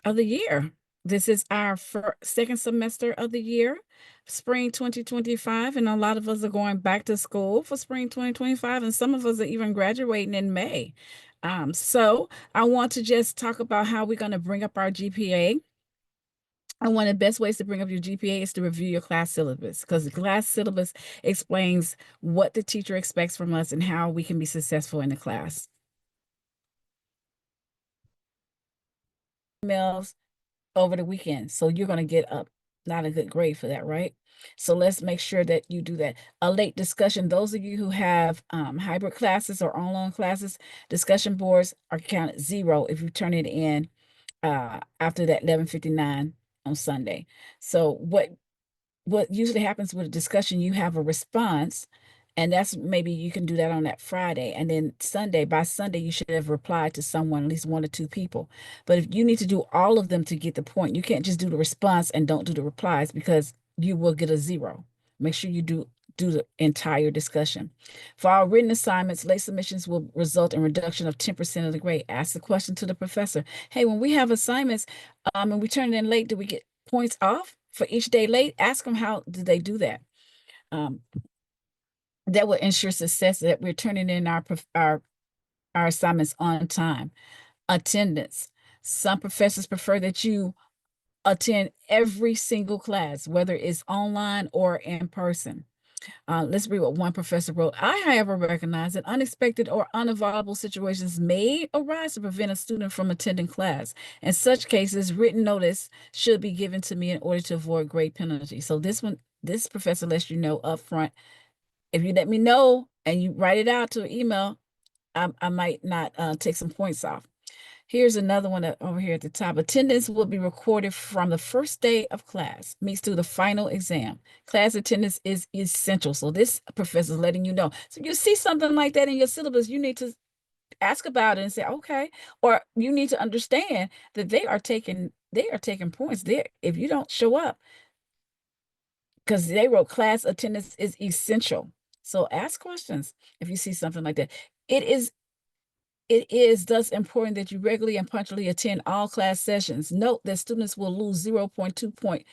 of the year. This is our second semester of the year, spring 2025, and a lot of us are going back to school for spring 2025, and some of us are even graduating in May. So I want to just talk about how we're going to bring up our GPA. And one of the best ways to bring up your GPA is to review your class syllabus, because the class syllabus explains what the teacher expects from us and how we can be successful in the class. Emails over the weekend. So you're going to get not a good grade for that, right? So let's make sure that you do that. A late discussion, those of you who have hybrid classes or online classes, discussion boards are counted 0 if you turn it in after that 11:59 on Sunday. So what usually happens with a discussion, you have a response, and that's maybe you can do that on that Friday. And then by Sunday, you should have replied to someone, at least 1 or 2 people. But if you need to do all of them to get the point, you can't just do the response and don't do the replies, because you will get a 0. Make sure you do the entire discussion. For our written assignments, late submissions will result in reduction of 10% of the grade. Ask the question to the professor. Hey, when we have assignments and we turn it in late, do we get points off for each day late? Ask them how did they do that. That will ensure success, that we're turning in our assignments on time. Attendance. Some professors prefer that you attend every single class, whether it's online or in person. Let's read what one professor wrote. I, however, recognize that unexpected or unavoidable situations may arise to prevent a student from attending class. In such cases, written notice should be given to me in order to avoid grade penalty. So this professor lets you know up front. If you let me know and you write it out to an email, I might not take some points off. Here's another one over here at the top. Attendance will be recorded from the first day of class, meets through the final exam. Class attendance is essential. So this professor is letting you know. So you see something like that in your syllabus, you need to ask about it and say, okay, or you need to understand that they are taking points there if you don't show up, because they wrote class attendance is essential. So ask questions if you see something like that. It is thus important that you regularly and punctually attend all class sessions. Note that students will lose 0.2 point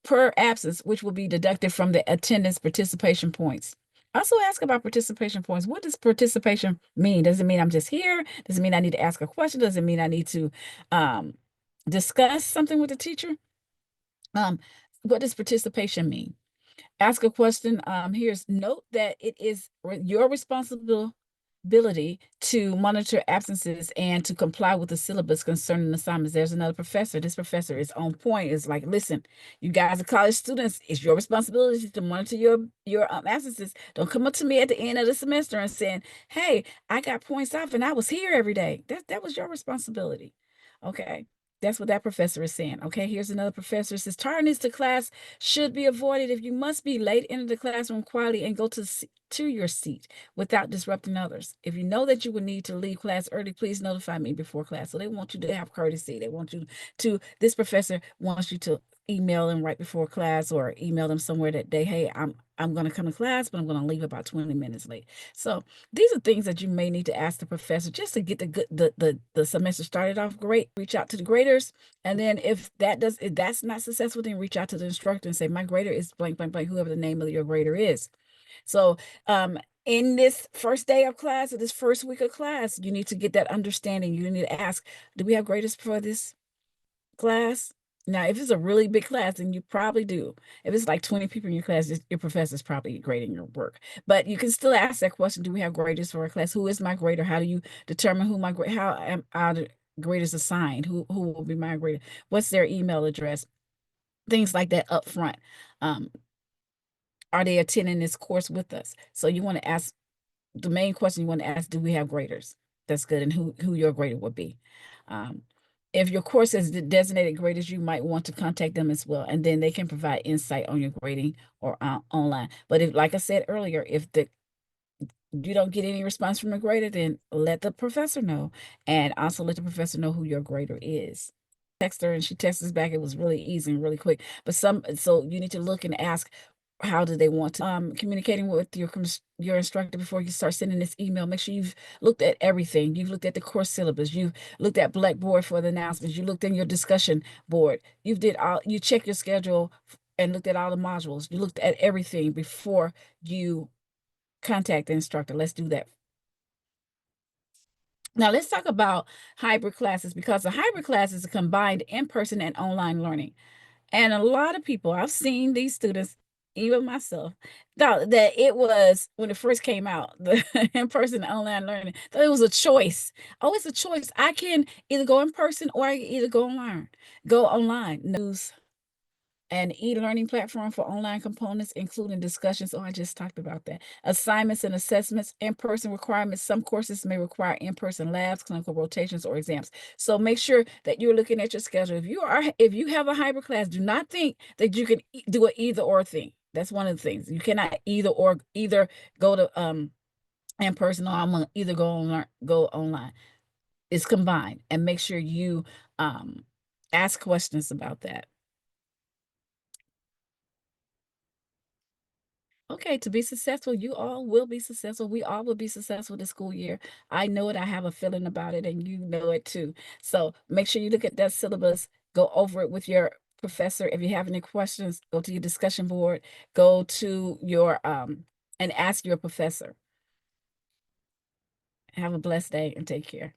per absence, which will be deducted from the attendance participation points. Also ask about participation points. What does participation mean? Does it mean I'm just here? Does it mean I need to ask a question? Does it mean I need to discuss something with the teacher? What does participation mean? Ask a question. Here's note that it is your responsibility to monitor absences and to comply with the syllabus concerning assignments. There's another professor. This professor is on point. It's like, listen, you guys are college students. It's your responsibility to monitor your absences. Don't come up to me at the end of the semester and saying, hey, I got points off and I was here every day. That was your responsibility. Okay. That's what that professor is saying. Okay, here's another professor. It says tardiness to class should be avoided. If you must be late, enter the classroom quietly and go to your seat without disrupting others. If you know that you will need to leave class early, please notify me before class. So they want you to have courtesy. They want you this professor wants you to email them right before class, or email them somewhere that day, hey, I'm going to come to class, but I'm going to leave about 20 minutes late. So these are things that you may need to ask the professor just to get the semester started off great. Reach out to the graders, and then if that's not successful, then reach out to the instructor and say, my grader is blank, blank, blank, whoever the name of your grader is. So in this first day of class, or this first week of class, you need to get that understanding. You need to ask, do we have graders for this class? Now, if it's a really big class, then you probably do. If it's like 20 people in your class, your professor's probably grading your work. But you can still ask that question, do we have graders for our class? Who is my grader? How do you determine who how am the graders assigned? Who will be my grader? What's their email address? Things like that up front. Are they attending this course with us? So you want to ask, the main question you want to ask, do we have graders? That's good. And who your grader would be. If your course has designated graders, you might want to contact them as well, and then they can provide insight on your grading or online. But if, like I said earlier, if you don't get any response from a grader, then let the professor know, and also let the professor know who your grader is. Text her, and she texts us back. It was really easy and really quick. But so you need to look and ask, how do they want to communicating with your instructor before you start sending this email? Make sure you've looked at everything. You've looked at the course syllabus. You've looked at Blackboard for the announcements. You looked in your discussion board. You check your schedule and looked at all the modules. You looked at everything before you contact the instructor. Let's do that. Now let's talk about hybrid classes, because a hybrid class is a combined in-person and online learning. And a lot of people, I've seen these students, even myself, thought that it was, when it first came out, the in-person online learning, that it was a choice. Oh, it's a choice. I can either go in person or I can either go online. Go online. News an e-learning platform for online components, including discussions. Oh, I just talked about that. Assignments and assessments, in-person requirements. Some courses may require in-person labs, clinical rotations, or exams. So make sure that you're looking at your schedule. If you have a hybrid class, do not think that you can do an either or thing. That's one of the things. You cannot either go to in person, or I'm gonna either go online. It's combined, and make sure you ask questions about that. Okay, to be successful, you all will be successful. We all will be successful this school year. I know it. I have a feeling about it, and you know it too. So make sure you look at that syllabus, go over it with your professor. If you have any questions, go to your discussion board, go to your and ask your professor. Have a blessed day and take care.